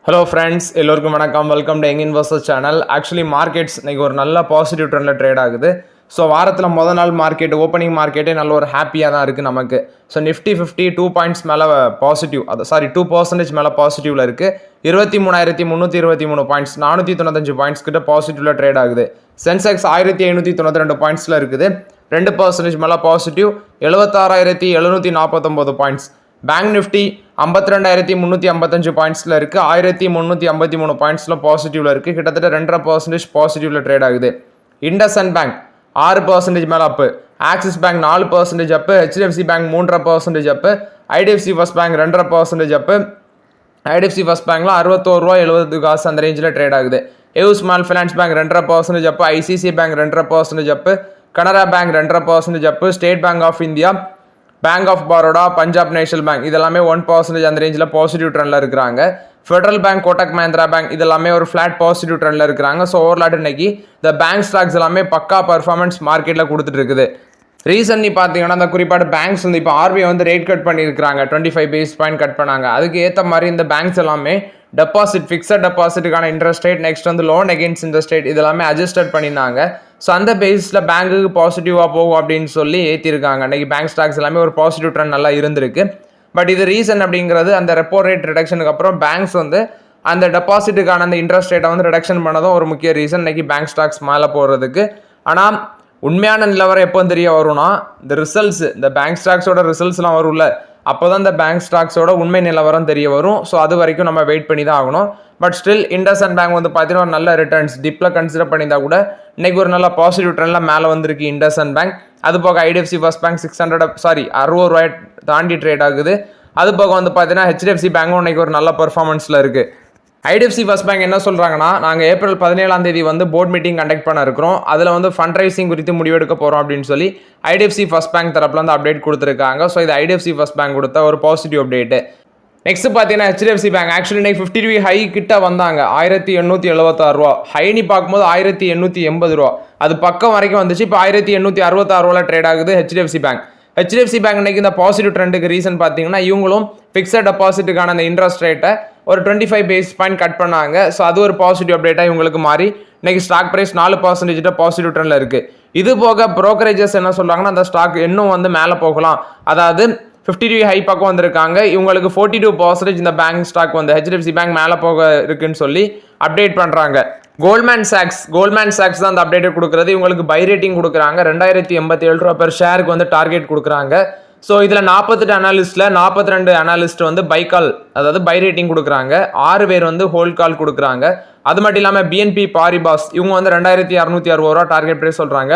Hello friends, எல்லோருக்கும் வணக்கம். Welcome to young investors channel. Actually markets இன்றைக்கி ஒரு நல்ல பாசிட்டிவ் ட்ரெண்டில் ட்ரேட் ஆகுது. ஸோ வாரத்தில் நாள் மார்க்கெட் ஓப்பனிங் மார்க்கெட்டே நல்ல ஒரு ஹாப்பியாக தான் இருக்குது நமக்கு. ஸோ நிஃப்டி 2 பாயிண்ட்ஸ் மேலே பாசிட்டிவ், 2% மேலே பாசிட்டிவில் இருக்குது. 23,323 பாயிண்ட்ஸ், 495 பாயிண்ட்ஸ் கிட்ட பாசிட்டிவில் ட்ரேட் ஆகுது. சென்செக்ஸ் 1,592 பாயிண்ட்ஸில் இருக்குது, 2% மேலே பாசிட்டிவ், 76,749 பாயிண்ட்ஸ். பேங்க் நிஃப்டி 52,355 பாயிண்ட்ஸில் இருக்குது, 1,353 பாயிண்ட்ஸில் பாசிட்டிவில் இருக்குது, கிட்டத்தட்ட 2.5% பாசிட்டிவில் ட்ரேட் ஆகுது. இண்டஸ்இண்ட் பேங்க் 6% மேலே up, Axis Bank 4% up, HDFC Bank 3.5% up, IDFC First Bank 2.5% up. IDFC First பேங்க்ல ₹61.70 அந்த ரேஞ்சில் ட்ரேட் ஆகுது. AU Small Finance Bank 2.5% up, ICICI Bank 2.5% up, Canara Bank 2.5% up, State Bank of India, Bank of Baroda, Punjab National Bank இதெல்லாமே 1% அந்த ரேஞ்சில் positive ட்ரெண்டில் இருக்கிறாங்க. Federal Bank, Kotak Mahindra Bank இதெல்லாமே ஒரு ஃபிளாட் பாசிட்டிவ் ட்ரெண்டில் இருக்கிறாங்க. ஸோ ஓவர்லாட் இன்னைக்கு இந்த பேங்க் ஸ்டாக்ஸ் எல்லாமே பக்கா பர்ஃபார்மன்ஸ் மார்க்கெட்டில் கொடுத்துட்டு இருக்குது. ரீசன்லி பார்த்தீங்கன்னா அந்த குறிப்பாக பேங்க்ஸ் வந்து இப்போ ஆர்பிஐ வந்து ரேட் கட் பண்ணியிருக்காங்க, 25 பேசிஸ் பாயிண்ட் கட் பண்ணாங்க. அதுக்கு ஏற்ற மாதிரி இந்த பேங்க்ஸ் எல்லாமே டெபாசிட், ஃபிக்ஸட் டெபாசிட்டுக்கான இன்ட்ரெஸ்ட் ரேட், நெக்ஸ்ட் வந்து லோன் அகேன்ஸ்ட் இன்ட்ரெஸ்ட் ரேட் இதெல்லாமே அட்ஜஸ்டட் பண்ணியிருந்தாங்க. ஸோ அந்த பேசிஸில் பேங்க்குக்கு பாசிட்டிவாக போகும் அப்படின்னு சொல்லி ஏற்றிருக்காங்க. இன்றைக்கி பேங்க் ஸ்டாக்ஸ் எல்லாமே ஒரு பாசிட்டிவ் ட்ரெண்ட் நல்லா இருந்திருக்கு. பட் இது ரீசன் அப்படிங்கிறது அந்த ரெப்போ ரேட் ரிடக்ஷனுக்கு அப்புறம் பேங்க்ஸ் வந்து அந்த டெபாசிட்டுக்கான அந்த இன்ட்ரெஸ்ட் ரேட்டை வந்து ரிடக்ஷன் பண்ணதும் ஒரு முக்கிய ரீசன் இன்றைக்கி பேங்க் ஸ்டாக்ஸ் மேலே போகிறதுக்கு. ஆனால் உண்மையான நிலவரம் எப்போ தெரிய வரும்னா இந்த ரிசல்ட்ஸ், இந்த பேங்க் ஸ்டாக்ஸோட ரிசல்ட்ஸ்லாம் வரும்ல, அப்போ தான் இந்த பேங்க் ஸ்டாக்ஸோட உண்மை நிலவரம் தெரிய வரும். ஸோ அது வரைக்கும் நம்ம வெயிட் பண்ணி தான் ஆகணும். பட் ஸ்டில் இண்டஸ்இண்ட் பேங்க் வந்து பார்த்தீங்கன்னா ஒரு நல்ல ரிட்டர்ன்ஸ் டிப்பில் கன்சிடர் பண்ணியிருந்தா கூட இன்னைக்கு ஒரு நல்ல பாசிட்டிவ் ட்ரெண்டில் மேலே வந்திருக்கு இண்டஸ்இண்ட் பேங்க். அது போக ஐடிஎஃப்சி ஃபர்ஸ்ட் பேங்க் 60 ரூபாய் தாண்டி ட்ரேட் ஆகுது. அது போக வந்து பார்த்தீங்கன்னா ஹெச்டிஎஃப்சி பேங்கும் இன்னைக்கு ஒரு நல்ல பர்ஃபார்மன்ஸில் இருக்குது. ஐடிஎஃப்சி ஃபர்ஸ்ட் பேங்க் என்ன சொல்கிறாங்கன்னா, நாங்கள் ஏப்ரல் 17 வந்து போர்ட் மீட்டிங் கண்டக்ட் பண்ண இருக்கிறோம், அதில் வந்து ஃபண்ட் ரைசிங் குறித்து முடிவெடுக்க போகிறோம் அப்படின்னு சொல்லி ஐடிஎஃப்சி ஃபர்ஸ்ட் பேங்க் தரப்பில் வந்து அப்டேட் கொடுத்துருக்காங்க. ஸோ இது ஐடிஎஃப்சி ஃபர்ஸ்ட் பேங்க் கொடுத்த ஒரு பாசிட்டிவ் அப்டேட்டு. நெக்ஸ்ட் பார்த்தீங்கன்னா ஹெச்டிஎஃப்சி பேங்க் ஆக்சுவலி இன்னைக்கு 50 ரூபி ஹை கிட்ட வந்தாங்க, 1,876 ரூபா. ஹைனி பார்க்கும்போது 1,880 ரூபா, அது பக்கம் வரைக்கும் வந்துச்சு. இப்போ 1,866 ரூபாவில் ட்ரேட் ஆகுது ஹெச்டிஎஃப்சி பேங்க். ஹெச்டிஎஃப்சி பேங்க் இன்னைக்கு இந்த பாசிட்டிவ் ட்ரெண்டுக்கு ரீசன் பார்த்தீங்கன்னா இவங்களும் ஃபிக்ஸட் டெபாசிட்டுக்கான அந்த இன்ட்ரெஸ்ட் ரேட்டை ஒரு 25 பேசிஸ் பாயிண்ட் கட் பண்ணாங்க. ஸோ அது ஒரு பாசிட்டிவ் அப்டேட்டாக இவங்களுக்கு மாறி இன்னைக்கு ஸ்டாக் ப்ரைஸ் 4% பாசிட்டிவ் ட்ரெண்டில் இருக்குது. இது போக ப்ரோக்கரேஜஸ் என்ன சொல்கிறாங்கன்னா அந்த ஸ்டாக் இன்னும் வந்து மேலே போகலாம், அதாவது 50 ரூபி ஹை பக்கம் வந்திருக்காங்க. இவங்களுக்கு 42% இந்த பேங்க் ஸ்டாக் வந்து ஹெச்டிஎஃப்சி பேங்க் மேலே போக இருக்குன்னு சொல்லி அப்டேட் பண்ணுறாங்க. கோல்ட்மேன் சாக்ஸ் தான் அந்த அப்டேட் கொடுக்குறது. இவங்களுக்கு பை ரேட்டிங் கொடுக்குறாங்க, 2,087 ரூபா பெர் ஷேருக்கு வந்து டார்கெட் கொடுக்குறாங்க. ஸோ இதில் 48 அனாலிஸ்ட்டில் 42 அனாலிஸ்ட் வந்து பை கால், அதாவது பை ரேட்டிங் கொடுக்குறாங்க, 6 பேர் வந்து ஹோல்ட் கால் கொடுக்குறாங்க. அது மட்டும் இல்லாமல் பிஎன்பி பாரிபாஸ் இவங்க வந்து 2,660 ரூபா டார்கெட் ப்ரைஸ் சொல்கிறாங்க.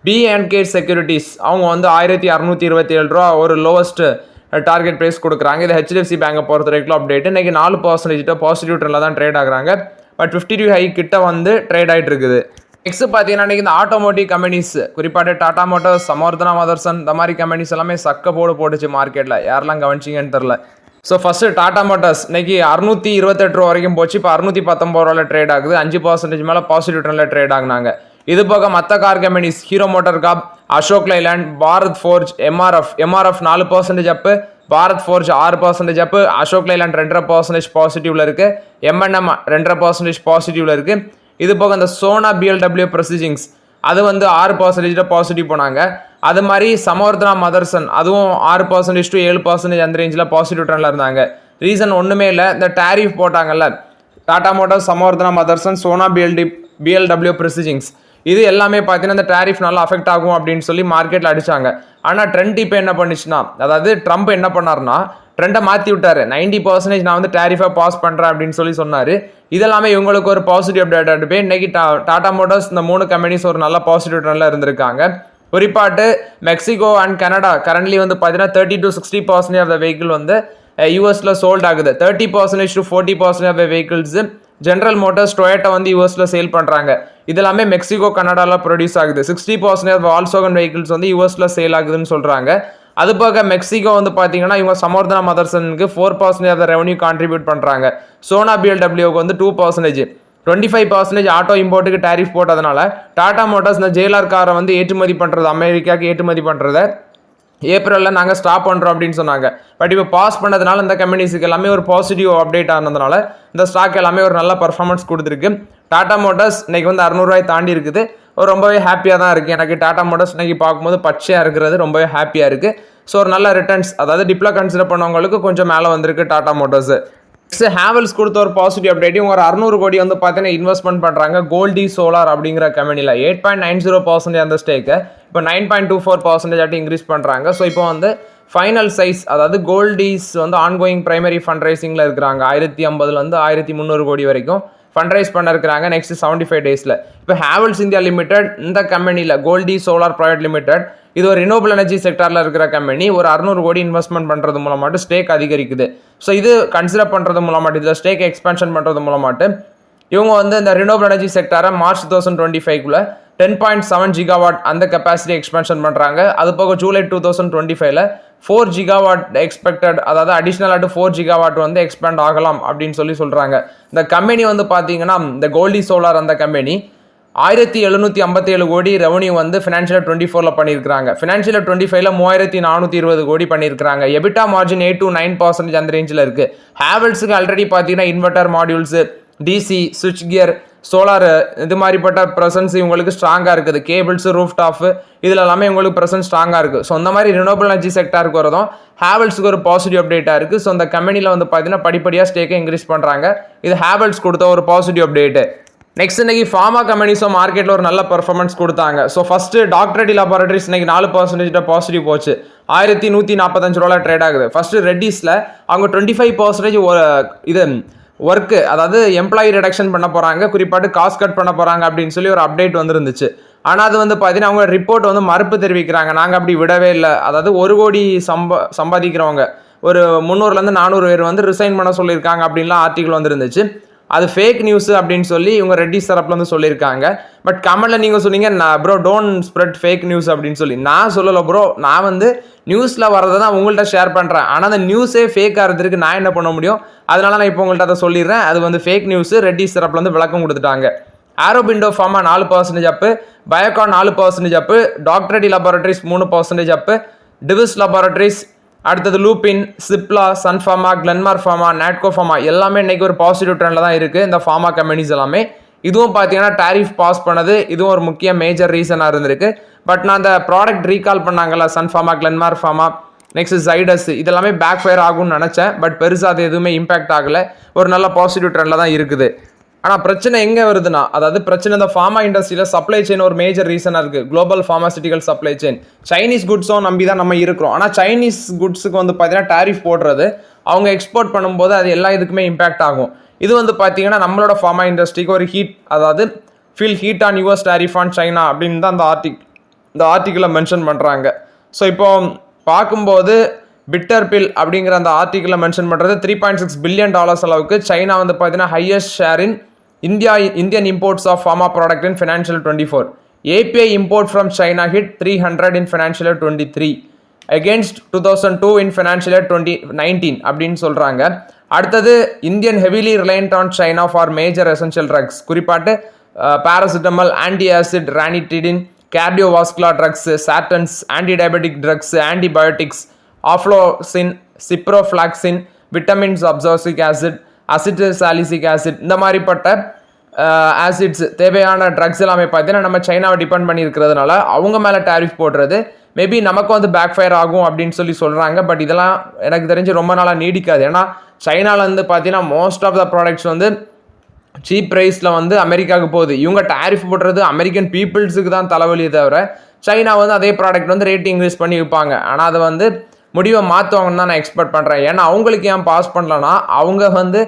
B&K செக்யூரிட்டிஸ் அவங்க வந்து 1,627 ரூபா ஒரு லோவஸ்ட் டார்கெட் ப்ரைஸ் கொடுக்குறாங்க. இது ஹெச்டிஎஃப்சி பேங்கை பொறுத்த வரைக்கும் அப்டேட். இன்னைக்கு 4% பாசிட்டிவ் ட்ரெண்டில் தான் ட்ரேட் ஆகுறாங்க. பட் 50 ரூபி ஹை கிட்ட வந்து ட்ரேட் ஆகிட்டு இருக்குது. நெக்ஸ்ட் பார்த்தீங்கன்னா இந்த ஆட்டோமோட்டிவ் கம்பெனிஸ், குறிப்பாக டாடா மோட்டார்ஸ், சமவர்தனா மதர்சன் இந்த மாதிரி கம்பெனிஸ் எல்லாமே சக்க போட்டுச்சு மார்க்கெட்டில். யாரெல்லாம் கவனிச்சிங்கன்னு தெரில. ஸோ ஃபஸ்ட்டு டாடா மோட்டார்ஸ் இன்னைக்கு 628 ரூபா வரைக்கும் போச்சு, இப்போ 619 ரூபாவில் ட்ரேட் ஆகுது, 5% மேலே பாசிட்டிவ் ட்ரெண்டில் ட்ரேட் ஆகுனாங்க. இது போக மற்ற car companies Hero MotoCorp, Ashok Leyland, Bharat Forge, MRF 4% up, Bharat Forge 6% up, Ashok Leyland 2.5% பாசிட்டிவ்ல இருக்கு, எம்என்எம் 2.5% பாசிட்டிவ்ல இருக்கு. இது போக இந்த சோனா பிஎல்டபிள்யூ ப்ரெசிஜிங்ஸ் அது வந்து 6% பாசிட்டிவ் போனாங்க. அது மாதிரி சமவர்தனா மதர்சன் அதுவும் 6% to 7% அந்த ரேஞ்சில் பாசிட்டிவ் ட்ரெண்டில் இருந்தாங்க. ரீசன் ஒன்றுமே இல்லை, இந்த டேரிஃப் போட்டாங்கல்ல, Tata motors, Samvardhana Motherson, Sona BLW precision இது எல்லாமே பார்த்தீங்கன்னா இந்த டேரிஃப் நல்லா அஃபெக்ட் ஆகும் அப்படின்னு சொல்லி மார்க்கெட்டில் அடிச்சாங்க. ஆனால் ட்ரெண்ட் இப்போ என்ன பண்ணிச்சுன்னா, அதாவது ட்ரம்ப் என்ன பண்ணார்னா ட்ரெண்டை மாற்றி விட்டார். 90% நான் வந்து டேரிஃபாக பாஸ் பண்ணுறேன் அப்படின்னு சொல்லி சொன்னார். இதெல்லாமே இவங்களுக்கு ஒரு பாசிட்டிவ் அப்டேட் போய் இன்னைக்கு டாடா மோட்டார்ஸ் இந்த 3 கம்பெனிஸ் ஒரு நல்ல பாசிட்டிவ் ட்ரெண்டில் இருந்திருக்காங்க. குறிப்பாட்டு மெக்சிகோ அண்ட் கனடா கரண்ட்லி வந்து பார்த்தீங்கன்னா 30 to 60% ஆஃப் த வெஹிக்கிள் வந்து யூஎஸில் சோல்ட் ஆகுது. 30% to 40% of the vehicles General Motors, Toyota வந்து யூஎஸில் சேல் பண்ணுறாங்க. இதெல்லாமே மெக்சிகோ கனடாவில் ப்ரொடியூஸ் ஆகுது. 60% ஆஃப் வால்ஸ்வாகன் வெஹிக்கிள்ஸ் வந்து யூஎஸில் சேல் ஆகுதுன்னு சொல்கிறாங்க. அது போக மெக்சிகோ வந்து பார்த்தீங்கன்னா இவங்க சமவர்தனா மதர்சனுக்கு 4% ஆஃப் த ரெவன்யூ கான்ட்ரிபியூட் பண்ணுறாங்க. சோனா பிஎல்டபிள்யூக்கு வந்து 2%. 25% ஆட்டோ இம்போர்ட்டுக்கு டேரிஃப் போட்டதுனால டாடா மோட்டார்ஸ் இந்த ஜேஎல்ஆர் காரை வந்து ஏற்றுமதி பண்ணுறது, அமெரிக்காவுக்கு ஏற்றுமதி பண்ணுறத ஏப்ரலில் நாங்கள் ஸ்டாப் பண்ணுறோம் அப்படின்னு சொன்னாங்க. பட் இப்போ பாஸ் பண்ணதுனால இந்த கம்பெனிஸுக்கு எல்லாமே ஒரு பாசிட்டிவ் அப்டேட் ஆனதுனால இந்த ஸ்டாக் எல்லாமே ஒரு நல்ல பர்ஃபார்மன்ஸ் கொடுத்துருக்கு. டாடா மோட்டார்ஸ் இன்னைக்கு வந்து 600 தாண்டி இருக்குது. ஒரு ரொம்பவே ஹாப்பியாக தான் இருக்குது. எனக்கு டாடா மோட்டார்ஸ் இன்னைக்கு பார்க்கும்போது பச்சையாக இருக்கிறது ரொம்பவே ஹாப்பியாக இருக்குது. ஸோ ஒரு நல்ல ரிட்டர்ன்ஸ், அதாவது டிப்ளா கன்சிடர் பண்ணவங்களுக்கு கொஞ்சம் மேலே வந்திருக்கு டாடா மோட்டார்ஸ். நெக்ஸ்ட் ஹேவல்ஸ் கொடுத்த ஒரு பாசிட்டிவ் அப்டேட். இவங்க ஒரு 600 கோடி வந்து பார்த்தீங்கன்னா இன்வெஸ்ட்மெண்ட் பண்ணுறாங்க கோல்டி சோலார் அப்படிங்கிற கம்பெனியில். 8.90% அந்த ஸ்டேக்கு இப்போ 9.24% ஆட்டி இன்க்ரீஸ் பண்ணுறாங்க. ஸோ இப்போ வந்து ஃபைனல் சைஸ், அதாவது கோல்டிஸ் வந்து ஆன்கோயிங் பிரைமரி ஃபண்ட் ரைசிங்கில் இருக்கிறாங்க. 1050 1300 கோடி வரைக்கும் ஃபண்ட் ரைஸ் பண்ண இருக்கிறாங்க நெக்ஸ்ட் 75 டேஸில். இப்போ ஹேவல்ஸ் இந்தியா லிமிடெட் இந்த கம்பெனியில் கோல்டி சோலார் ப்ரைவேட் லிமிடெட், இது ஒரு ரினோபிள் எனர்ஜி செக்டாரில் இருக்கிற கம்பெனி. ஒரு 600 கோடி இன்வெஸ்ட்மெண்ட் பண்ணுறது மூலமாட்டு ஸ்டேக் அதிகரிக்குது. ஸோ இது கன்சிடர் பண்ணுறது மூலமாட்டு, இதில் ஸ்டேக் எக்ஸ்பென்ஷன் பண்ணுறது மூலமாட்டு இவங்க வந்து இந்த ரினோபிள் எனர்ஜி செக்டாரை மார்ச் 2025 10.7 ஜிகாவாட் அந்த கெப்பாசிட்டி எக்ஸ்பென்ஷன் பண்ணுறாங்க. அது போக ஜூலை 2025 4 ஜிகாவாட் எக்ஸ்பெக்டட், அதாவது அடிஷ்னலாக 4 ஜிகாவாட் வந்து எக்ஸ்பேண்ட் ஆகலாம் அப்படின்னு சொல்கிறாங்க. இந்த கம்பெனி வந்து பார்த்தீங்கன்னா இந்த கோல்டி சோலார் அந்த கம்பெனி 1757 கோடி ரெவன்யூ வந்து ஃபினான்ஷியல் 24 பண்ணியிருக்காங்க. ஃபினான்ஷியல் 25 3420 கோடி பண்ணியிருக்காங்க. எபிட்டா மார்ஜின் 8 to 9% அந்த ரேஞ்சில் இருக்குது. ஹேவல்ஸுக்கு ஆல்ரெடி பார்த்தீங்கன்னா இன்வெர்டர் மாடியூல்ஸு, டிசி சுவிட்ச் கியர், சோலார் இது மாதிரிப்பட்ட ப்ரெசன்ஸ் இவங்களுக்கு ஸ்ட்ராங்காக இருக்குது. கேபிள்ஸு, ரூஃப் டாப்பு இதில் எல்லாமே இவங்களுக்கு ப்ரெசன்ஸ் ஸ்ட்ராங்காக இருக்குது. ஸோ அந்த மாதிரி ரினோபிள் எனர்ஜி செக்டாருக்கு வரதும் ஹேவல்ஸுக்கு ஒரு பாசிட்டிவ் அப்டேட்டாக இருக்குது. ஸோ அந்த கம்பெனியில் வந்து பார்த்தீங்கன்னா படிப்படியாக ஸ்டேக்கை இன்க்ரீஸ் பண்ணுறாங்க. இது ஹேவல்ஸ் கொடுத்த ஒரு பாசிட்டிவ் அப்டேட்டு. நெக்ஸ்ட் இன்னைக்கு ஃபார்மா கம்பெனிஸும் மார்க்கெட்டில் ஒரு நல்ல பர்ஃபார்மன்ஸ் கொடுத்தாங்க. So first doctor Reddy laboratories இன்னைக்கு 4% பாசிட்டிவ் போச்சு. 1145 ரூபாயில் ட்ரேட் ஆகுது. ஃபஸ்ட்டு ரெட்டிஸில் அவங்க 25% இது ஒர்க்கு, அதாவது எம்ப்ளாயி ரிடக்ஷன் பண்ண போகிறாங்க, குறிப்பாட்டு காஸ்ட் கட் பண்ண போகிறாங்க அப்படின்னு சொல்லி ஒரு அப்டேட் வந்துருந்துச்சு. ஆனால் அது வந்து பார்த்தீங்கன்னா அவங்க ரிப்போர்ட் வந்து மறுப்பு தெரிவிக்கிறாங்க. நாங்கள் அப்படி விடவே இல்லை. அதாவது 1 கோடி சம்பாதிக்கிறவங்க ஒரு 300-400 பேர் வந்து ரிசைன் பண்ண சொல்லியிருக்காங்க அப்படின்லாம் ஆர்டிகல் வந்துருந்துச்சு. அது ஃபேக் நியூஸ் அப்படின்னு சொல்லி இவங்க ரெட்டிஸ் தரப்புல வந்து சொல்லியிருக்காங்க. பட் கமெண்ட்ல நீங்கள் சொன்னீங்க bro don't spread fake news அப்படின்னு சொல்லி. நான் சொல்லலை ப்ரோ, நான் வந்து நியூஸில் வரதை தான் உங்கள்கிட்ட ஷேர் பண்ணுறேன். ஆனால் அந்த நியூஸே ஃபேக்காக இருந்திருக்கு, நான் என்ன பண்ண முடியும்? அதனால நான் இப்போ உங்கள்கிட்ட அதை சொல்லிடுறேன். அது வந்து ஃபேக் நியூஸ். ரெட்டிஸ் தரப்புல வந்து விளக்கம் கொடுத்துட்டாங்க. Aurobindo pharma 4% up, Biocon 4% up, doctor Reddy laboratories 3% up, Divi's laboratories, அடுத்தது Lupin, Cipla, Sun pharma, Glenmark pharma, Natco pharma எல்லாமே இன்னைக்கு ஒரு பாசிட்டிவ் ட்ரெண்டில் தான் இருக்குது. இந்த ஃபார்மா கம்பெனிஸ் எல்லாமே இதுவும் பார்த்தீங்கன்னா டாரிஃப் பாஸ் பண்ணது இதுவும் ஒரு முக்கிய மேஜர் ரீசனாக இருந்திருக்கு. பட் நான் அந்த ப்ராடக்ட் ரீகால் பண்ணாங்கல்ல, Sun pharma, Glenmark pharma, next Zydus, இதெல்லாமே பேக் ஃபயர் ஆகும்னு நினச்சேன். பட் பெருசாக அது எதுவுமே இம்பாக்ட் ஆகலை. ஒரு நல்ல பாசிட்டிவ் ட்ரெண்டில் தான் இருக்குது. ஆனால் பிரச்சனை எங்கே வருதுன்னா, அதாவது பிரச்சனை இந்த ஃபார்மா இண்டஸ்ட்ரியில் சப்ளை செயின் ஒரு மேஜர் ரீசனாக இருக்குது. Global pharmaceutical supply chain Chinese குட்ஸும் நம்பி தான் நம்ம இருக்கிறோம். ஆனால் சைனீஸ் குட்ஸுக்கு வந்து பார்த்தீங்கன்னா டாரிஃப் போடுறது, அவங்க எக்ஸ்போர்ட் பண்ணும்போது அது எல்லா இதுக்குமே இம்பாக்ட் ஆகும். இது வந்து பார்த்தீங்கன்னா நம்மளோட ஃபார்மா இண்டஸ்ட்ரிக்கு ஒரு ஹீட், அதாவது feel heat on US tariff on China அப்படின்னு தான் இந்த ஆர்டிக்கிளை மென்ஷன் பண்ணுறாங்க. ஸோ இப்போ பார்க்கும்போது பிட்டர் பில் அப்படிங்கிற அந்த ஆர்டிக்கிளை மென்ஷன் பண்ணுறது $3.6 பில்லியன் அளவுக்கு. சைனா வந்து பார்த்தீங்கன்னா highest share in Indian imports of pharma product in financial 24. API import from China hit 300 in financial year 23 against 2002 in financial year 2019 அப்படின்னு சொல்கிறாங்க. அடுத்தது Indian heavily reliant on China for major essential drugs, குறிப்பாட்டு paracetamol, anti acid, ranitidine, cardiovascular drugs, sartans, anti diabetic drugs, antibiotics, ofloxacin, ciprofloxacin, vitamins, abscisic acid, acetylsalicylic acid, இந்த மாதிரிப்பட்ட acids தேவையான drugs எல்லாமே பார்த்தீங்கன்னா நம்ம சைனாவை டிபெண்ட் பண்ணி இருக்கிறதுனால அவங்க மேலே டாரிஃப் போடுறது மேபி நமக்கு வந்து பேக் ஃபயர் ஆகும் அப்படின்னு சொல்லி சொல்கிறாங்க. பட் இதெல்லாம் எனக்கு தெரிஞ்சு ரொம்ப நாளாக நீடிக்காது. ஏன்னா சைனாலேருந்து பார்த்தீங்கன்னா மோஸ்ட் ஆஃப் த ப்ராடக்ட்ஸ் வந்து சீப் ப்ரைஸில் வந்து அமெரிக்காவுக்கு போகுது. இவங்க டாரிஃப் போடுறது அமெரிக்கன் பீப்புள்ஸுக்கு தான் தலைவலியை தவிர சைனா வந்து அதே ப்ராடக்ட் வந்து ரேட் இன்க்ரீஸ் பண்ணி விற்பாங்க. ஆனால் அதை வந்து முடிவை மாற்றுவாங்கன்னு தான் நான் எக்ஸ்பெக்ட் பண்ணுறேன். ஏன்னா அவங்களுக்கு ஏன் பாஸ் பண்ணலன்னா, அவங்க வந்து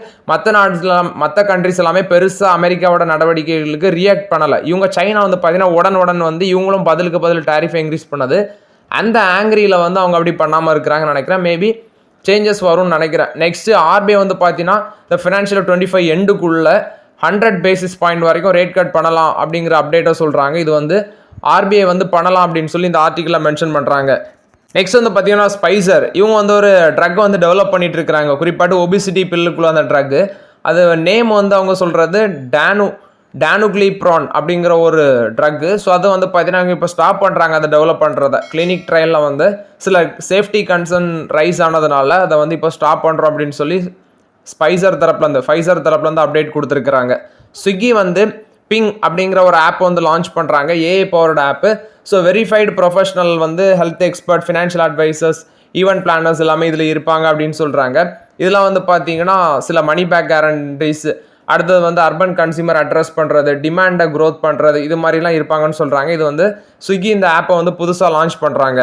மற்ற கண்ட்ரிஸ் எல்லாமே பெருசாக அமெரிக்காவோட நடவடிக்கைகளுக்கு ரியாக்ட் பண்ணலை. இவங்க சைனா வந்து பார்த்தீங்கன்னா உடன் வந்து இவங்களும் பதிலுக்கு பதில் டாரிஃப் இன்க்ரீஸ் பண்ணது. அந்த ஆங்கிரியில் வந்து அவங்க அப்படி பண்ணாமல் இருக்கிறாங்கன்னு நினைக்கிறேன். மேபி சேஞ்சஸ் வரும்னு நினைக்கிறேன். நெக்ஸ்ட்டு ஆர்பிஐ வந்து பார்த்தீங்கன்னா இந்த ஃபினான்ஷியல் 25 எண்டுக்குள்ளே 100 பேசிஸ் பாயிண்ட் வரைக்கும் ரேட் கட் பண்ணலாம் அப்படிங்கிற அப்டேட்டை சொல்கிறாங்க. இது வந்து ஆர்பிஐ வந்து பண்ணலாம் அப்படின்னு சொல்லி இந்த ஆர்டிக்கிளில் மென்ஷன் பண்ணுறாங்க. நெக்ஸ்ட் வந்து பார்த்தீங்கன்னா ஸ்பைசர், இவங்க வந்து ஒரு ட்ரக் வந்து டெவலப் பண்ணிட்டு இருக்கிறாங்க. குறிப்பாட்டு ஒபிசிட்டி பில்லுக்குள்ள அந்த ட்ரக்கு, அது நேம் வந்து அவங்க சொல்கிறது டானுக்ளிப்ரான் அப்படிங்கிற ஒரு ட்ரக்கு. ஸோ அதை வந்து பார்த்தீங்கன்னா இப்போ ஸ்டாப் பண்ணுறாங்க அதை டெவலப் பண்ணுறத. கிளினிக் ட்ரையலில் வந்து சில சேஃப்டி கன்சர்ன் ரைஸ் ஆனதுனால அதை வந்து இப்போ ஸ்டாப் பண்ணுறோம் அப்படின்னு சொல்லி ஃபைசர் தரப்புலேருந்து அப்டேட் கொடுத்துருக்குறாங்க. ஸ்விக்கி வந்து பிங் அப்படிங்கிற ஒரு ஆப் வந்து லான்ச் பண்ணுறாங்க, ஏஐ பவர்டு ஆப்பு. ஸோ வெரிஃபைடு ப்ரொஃபஷனல் வந்து health expert, financial advisers, event planners எல்லாமே இதில் இருப்பாங்க அப்படின்னு சொல்கிறாங்க. இதில் வந்து பார்த்தீங்கன்னா சில மணி பேக் கேரண்டிஸ், அடுத்தது வந்து அர்பன் கன்சியூமர் அட்ரஸ் பண்ணுறது, டிமாண்டை க்ரோத் பண்ணுறது, இது மாதிரிலாம் இருப்பாங்கன்னு சொல்கிறாங்க. இது வந்து ஸ்விக்கி இந்த ஆப்பை வந்து புதுசாக லான்ச் பண்ணுறாங்க.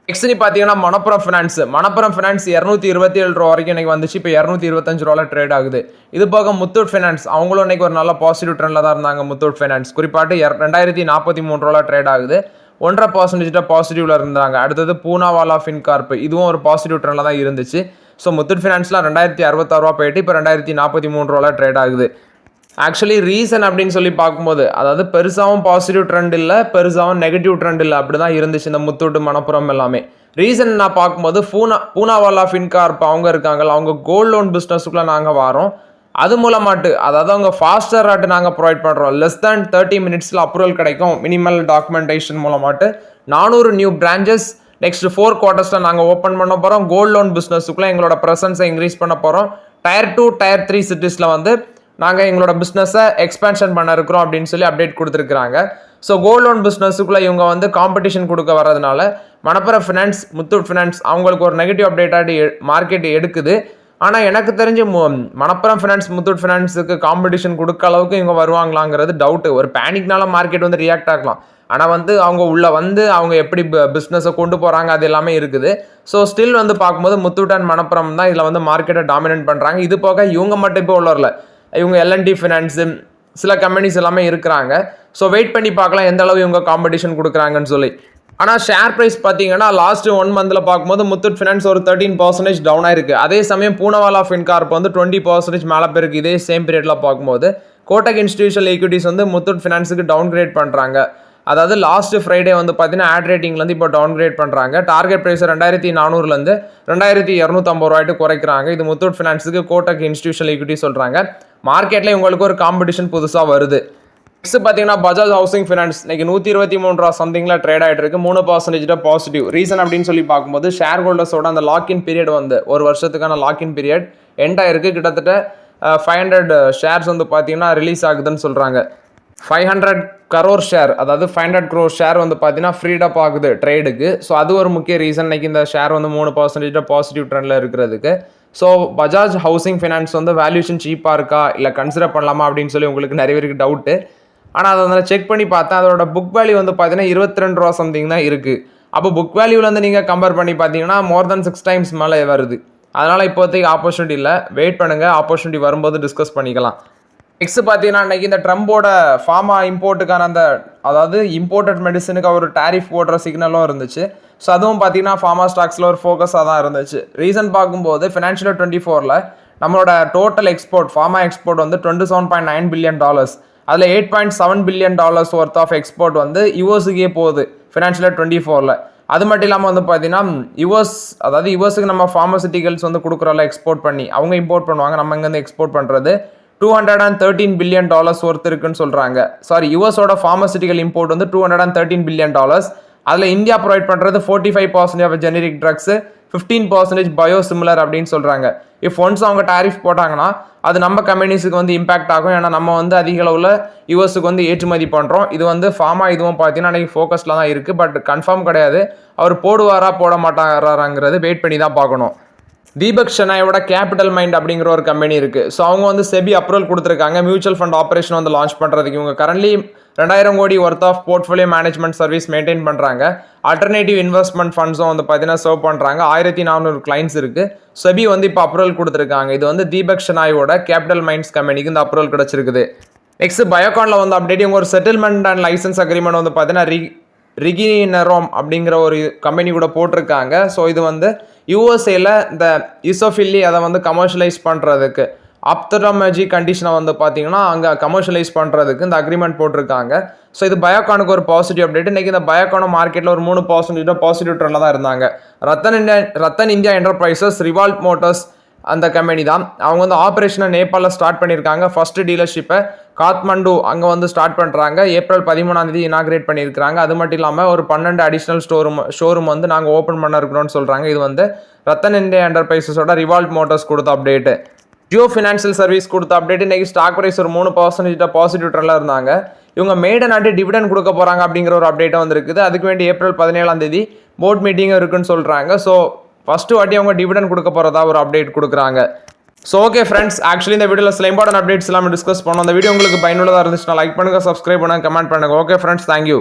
நெக்ஸ்ட் பார்த்தீங்கன்னா மணப்புரம் ஃபினான்ஸ் 227 ரூபா வரைக்கும் இன்னைக்கு வந்துச்சு. இப்போ 225 ரூபாவில் ட்ரேட் ஆகுது. இது போக முத்தூட் ஃபினான்ஸ் அவங்களும் இன்னைக்கு ஒரு நல்ல பாசிட்டிவ் ட்ரெண்டில் தான் இருந்தாங்க. முத்தூட் ஃபினான்ஸ் குறிப்பாட்டு 2043 ரூபாவில் ட்ரேட் ஆகுது. 1.5% பாசிட்டிவ்ல இருந்தாங்க. அடுத்தது பூனாவாலா ஃபின்கார்ப், இதுவும் ஒரு பாசிட்டிவ் ட்ரெண்டில் தான் இருந்துச்சு. ஸோ முத்தூட் ஃபினான்ஸ்லாம் 2066 ரூபா போயிட்டு இப்போ 2043 ரூபாவில் ட்ரேட் ஆகுது. ஆக்சுவலி ரீசன் அப்படின்னு சொல்லி பார்க்கும்போது, அதாவது பெருசாகவும் பாசிட்டிவ் ட்ரெண்ட் இல்லை, பெருசாகவும் நெகட்டிவ் ட்ரெண்ட் இல்லை, அப்படி தான் இருந்துச்சு இந்த முத்தூட்டு மணப்புரம் எல்லாமே. ரீசன் நான் பார்க்கும்போது பூனாவாலா ஃபின்கார்ப் அவங்க இருக்காங்கல்ல, அவங்க கோல்டு லோன் பிஸ்னஸுக்குள்ளே நாங்கள் வரோம். அது மூலமாட்டு, அதாவது அவங்க ஃபாஸ்டர் ஆட்டு நாங்கள் ப்ரொவைட் பண்ணுறோம். லெஸ் தேன் 30 மினிட்ஸில் அப்ரூவல் கிடைக்கும். மினிமல் டாக்குமெண்டேஷன் மூலமாட்டு 400 நியூ பிரான்ச்சஸ் நெக்ஸ்ட் 4 குவார்ட்டர்ஸில் நாங்கள் ஓப்பன் பண்ண போகிறோம். கோல்டு லோன் பிஸ்னஸுக்குள்ளே எங்களோட ப்ரெசன்ஸை இன்க்ரீஸ் பண்ண போகிறோம். Tier 2 Tier 3 சிட்டிஸில் வந்து நாங்கள் எங்களோட பிஸ்னஸை எக்ஸ்பேன்ஷன் பண்ண இருக்கிறோம் அப்படின்னு சொல்லி அப்டேட் கொடுத்துருக்குறாங்க. ஸோ கோல்டு லோன் பிஸ்னஸுக்குள்ளே இவங்க வந்து காம்படிஷன் கொடுக்க வர்றதுனால மணப்புரம் ஃபினான்ஸ், முத்தூட் ஃபினான்ஸ் அவங்களுக்கு ஒரு நெகட்டிவ் அப்டேட்டாக மார்க்கெட் எடுக்குது. ஆனால் எனக்கு தெரிஞ்சு மணப்புரம் ஃபினான்ஸ், முத்தூட் ஃபினான்ஸுக்கு காம்படிஷன் கொடுக்க அளவுக்கு இவங்க வருவாங்களாங்கிறது டவுட்டு. ஒரு பேனிக்னால மார்க்கெட் வந்து ரியாக்ட் ஆகலாம். ஆனால் வந்து அவங்க உள்ளே வந்து அவங்க எப்படி பிஸ்னஸை கொண்டு போகிறாங்க அது எல்லாமே இருக்குது. ஸோ ஸ்டில் வந்து பார்க்கும்போது முத்தூட் அண்ட் மணப்புரம் தான் இதில் வந்து மார்க்கெட்டை டாமினேட் பண்ணுறாங்க. இது போக இவங்க மட்டும் இப்போ உள்ளவரில் இவங்க L&T ஃபினான்ஸு சில கம்பெனிஸ் எல்லாமே இருக்கிறாங்க. ஸோ வெயிட் பண்ணி பார்க்கலாம் எந்த அளவு இவங்க காம்படிஷன் கொடுக்குறாங்கன்னு சொல்லி. ஆனால் ஷேர் ப்ரைஸ் பார்த்தீங்கன்னா லாஸ்ட் 1 மந்தில் பார்க்கும்போது முத்தூட் ஃபினான்ஸ் ஒரு 13% டவுன் ஆயிருக்கு. அதே சமயம் பூனாவாலா ஃபின்கார்ப் வந்து 20% மேலே போயிருக்கு. இதே சேம் பீரியடில் பார்க்கும்போது கோட்டக் இன்ஸ்டிடியூஷனல் ஈக்விட்டிஸ் வந்து முத்தூட் ஃபினான்ஸுக்கு டவுன் கிரேட் பண்ணுறாங்க. அதாவது லாஸ்ட் ஃப்ரைடே வந்து பார்த்தீங்கன்னா ஆட் ரேட்டிங்லேருந்து இப்போ டவுன் கிரேட் பண்ணுறாங்க. டார்கெட் ப்ரைஸ் 2400லேருந்து 2250 ரூபாய்ட்டு குறைக்கிறாங்க. இது முத்தூட் ஃபினான்ஸுக்கு கோட்டக் இன்ஸ்டிடியூஷனல் ஈக்விட்டி சொல்கிறாங்க. மார்க்கெட்டில் உங்களுக்கு ஒரு காம்படிஷன் புதுசாக வருது. நெக்ஸ்ட் பார்த்தீங்கன்னா பஜாஜ் ஹவுசிங் ஃபினான்ஸ் இன்னைக்கு 123 ரூபா சம்திங்கில் ட்ரேட் ஆகிட்டு இருக்கு. 3% பாசிட்டிவ். ரீசன் அப்படின்னு சொல்லி பார்க்கும்போது ஷேர் ஹோல்டர்ஸோட அந்த லாக்இன் பீரியட் வந்து ஒரு வருஷத்துக்கான லாக்இன் பீரியட் எண்ட் ஆயிருக்கு. கிட்டத்தட்ட 500 ஷேர்ஸ் வந்து பார்த்தீங்கன்னா ரிலீஸ் ஆகுதுன்னு சொல்கிறாங்க. 500 crore ஷேர், அதாவது 500 crore ஷேர் வந்து பார்த்தீங்கன்னா ஃப்ரீடப் ஆகுது ட்ரேடுக்கு. ஸோ அது ஒரு முக்கிய ரீசன் இன்னைக்கு இந்த ஷேர் வந்து 3% பாசிட்டிவ் ட்ரெண்டில் இருக்கிறதுக்கு. ஸோ பஜாஜ் ஹவுசிங் ஃபினான்ஸ் வந்து வேல்யூஷன் சீப்பாக இருக்கா இல்லை கன்சிடர் பண்ணலாமா அப்படின்னு சொல்லி உங்களுக்கு நிறைய பேருக்கு டவுட்டு. ஆனால் அதை வந்து செக் பண்ணி பார்த்தேன். அதோட புக் வேல்யூ வந்து பார்த்தீங்கன்னா 22 ரூபா சம்திங் தான் இருக்குது. அப்போ புக் வேல்யூலேருந்து நீங்கள் கம்பேர் பண்ணி பார்த்தீங்கன்னா மோர் தென் 6 times மேலே வருது. அதனால் இப்போதைக்கு ஆப்பர்ச்சுனிட்டி இல்லை, வெயிட் பண்ணுங்கள், ஆப்பர்ச்சுனிட்டி வரும்போது டிஸ்கஸ் பண்ணிக்கலாம். நெக்ஸ்ட் பார்த்தீங்கன்னா இன்றைக்கி இந்த ட்ரம்போட ஃபார்மா இம்போர்ட்டுக்கான அந்த, அதாவது இம்போர்ட்டட் மெடிசனுக்கு அவர் டேரிஃப் போடுற சிக்னலும் இருந்துச்சு. ஸோ அதுவும் பார்த்தீங்கன்னா ஃபார்மா ஸ்டாக்ஸில் ஒரு ஃபோக்கஸாக தான் இருந்துச்சு. ரீசன் பார்க்கும்போது ஃபினான்ஷியல் 24ல் நம்மளோட டோட்டல் எக்ஸ்போர்ட், ஃபார்மா எக்ஸ்போர்ட் வந்து $27.9 பில்லியன். அதில் $8.7 பில்லியன் ஒர்த் ஆஃப் எக்ஸ்போர்ட் வந்து யூஎஸ்க்கே போகுது ஃபினான்ஷியல் 24ல். அது மட்டும் இல்லாமல் வந்து பார்த்தீங்கன்னா யூஎஸ்க்கு நம்ம ஃபார்மசிட்டிகல்ஸ் வந்து கொடுக்குறோம்ல எக்ஸ்போர்ட் பண்ணி, அவங்க இம்போர்ட் பண்ணுவாங்க, நம்ம இங்கேருந்து எக்ஸ்போர்ட் பண்ணுறது $213 பில்லியன் ஒர்த் இருக்குன்னு சொல்கிறாங்க. சாரி, யூஎஸோட ஃபார்மசிட்டிக்கல் இம்போர்ட் வந்து $213 பில்லியன். அதில் இந்தியா ப்ரொவைட் பண்ணுறது 45% ஆஃப் ஜெனரிக் ட்ரக்ஸு, 15% பயோசிமிலர் அப்படின்னு சொல்கிறாங்க. ஒன்ஸ் அவங்க டாரிஃப் போட்டாங்கன்னா அது நம்ம கம்பெனிஸுக்கு வந்து இம்பாக்ட் ஆகும். ஏன்னா நம்ம வந்து அதிக அளவில் யூஎஸ்க்கு வந்து ஏற்றுமதி பண்ணுறோம். இது வந்து ஃபார்மா இதுவும் பார்த்தீங்கன்னா அன்றைக்கி ஃபோக்கஸில் தான் இருக்குது. பட் கன்ஃபார்ம் கிடையாது, அவர் போடுவாரா போட மாட்டாராங்கிறது வெயிட் பண்ணி தான் பார்க்கணும். தீபக் ஷெனாயோட கேபிட்டல் மைண்ட் அப்படிங்கிற ஒரு கம்பெனி இருக்குது. ஸோ அவங்க வந்து செபி அப்ரூவல் கொடுத்துருக்காங்க மியூச்சுவல் ஃபண்ட் ஆப்ரேஷன் வந்து லான்ச் பண்ணுறதுக்கு. இவங்க கரண்ட்லி 2000 கோடி worth of portfolio management service maintain பண்ணுறாங்க. ஆல்டர்னேட்டிவ் இன்வெஸ்ட்மெண்ட் ஃபண்ட்ஸும் வந்து பார்த்தீங்கன்னா சர்வ் பண்ணுறாங்க. 1400 கிளைண்ட்ஸ் இருக்குது. செபி வந்து இப்போ அப்ரூவல் கொடுத்துருக்காங்க. இது வந்து தீபக் ஷெனாயோட கேபிட்டல் மைண்ட்ஸ் கம்பெனிக்கு இந்த அப்ரூவல் கிடச்சிருக்குது. நெக்ஸ்ட் பயோகானில் வந்து அப்டேட் இவங்க ஒரு செட்டில்மெண்ட் அண்ட் லைசன்ஸ் அக்ரிமெண்ட் வந்து பார்த்தீங்கன்னா ரிகினரோம் அப்படிங்கிற ஒரு கம்பெனி கூட போட்டிருக்காங்க. ஸோ இது வந்து யூஎஸ்ஏல இந்த இசோஃபில்லி அதை வந்து கமர்ஷியலைஸ் பண்ணுறதுக்கு, ஆப்தலமாலஜி கண்டிஷனை வந்து பார்த்தீங்கன்னா அங்கே கமர்ஷியலைஸ் பண்ணுறதுக்கு இந்த அக்ரிமெண்ட் போட்டிருக்காங்க. ஸோ இது பயோகானுக்கு ஒரு பாசிட்டிவ் அப்டேட். இன்றைக்கி இந்த பயோகானும் மார்க்கெட்டில் ஒரு 3% பாசிட்டிவ் ட்ரெண்டில் தான் இருந்தாங்க. Rattan India Enterprises, Revolt Motors, அந்த கம்பெனி தான். அவங்க வந்து ஆப்ரேஷனை நேபாளில் ஸ்டார்ட் பண்ணியிருக்காங்க. ஃபர்ஸ்ட் டீலர்ஷிப்பை காத்மண்டு அங்கே வந்து ஸ்டார்ட் பண்ணுறாங்க. ஏப்ரல் 13 இனாகிரேட் பண்ணியிருக்காங்க. அது மட்டும் இல்லாமல் ஒரு 12 அடிஷ்னல் ஷோரூம் வந்து நாங்கள் ஓப்பன் பண்ண இருக்கிறோம்னு சொல்கிறாங்க. இது வந்து ரத்தன் இந்தியா என்டர்பிரைசஸோட ரிவால்ட் மோட்டர்ஸ் கொடுத்த அப்டேட்டு. ஜியோ ஃபினான்ஷியல் சர்வீஸ் கொடுத்த அப்டேட். இன்றைக்கி ஸ்டாக் ப்ரைஸ் ஒரு 3% பாசிட்டிவ் ட்ரெண்டில் இருந்தாங்க. இவங்க மேடன் ஆட்டி டிவிடன் கொடுக்க போகிறாங்க அப்படிங்கிற ஒரு அப்டேட்டும் வந்துருக்குது. அதுக்கு வேண்டி ஏப்ரல் 17 போர்ட் மீட்டிங்கும் இருக்குன்னு சொல்கிறாங்க. ஸோ ஃபஸ்ட்டு வாட்டி அவங்க டிவிடன் கொடுக்க போகிறதா ஒரு அப்டேட் கொடுக்குறாங்க. ஸோ ஓகே ஃப்ரெண்ட்ஸ், ஆக்சுவலி இந்த வீடியோவில் சில இம்பார்ட்டன்ட் அப்டேட்ஸ் எல்லாமே டிஸ்கஸ் பண்ணோம். அந்த வீடியோ உங்களுக்கு பயனுள்ளதாக இருந்துச்சுன்னா லைக் பண்ணுங்கள், சப்ஸ்கிரைப் பண்ணுங்கள், கமெண்ட் பண்ணுங்கள். Okay friends, thank you.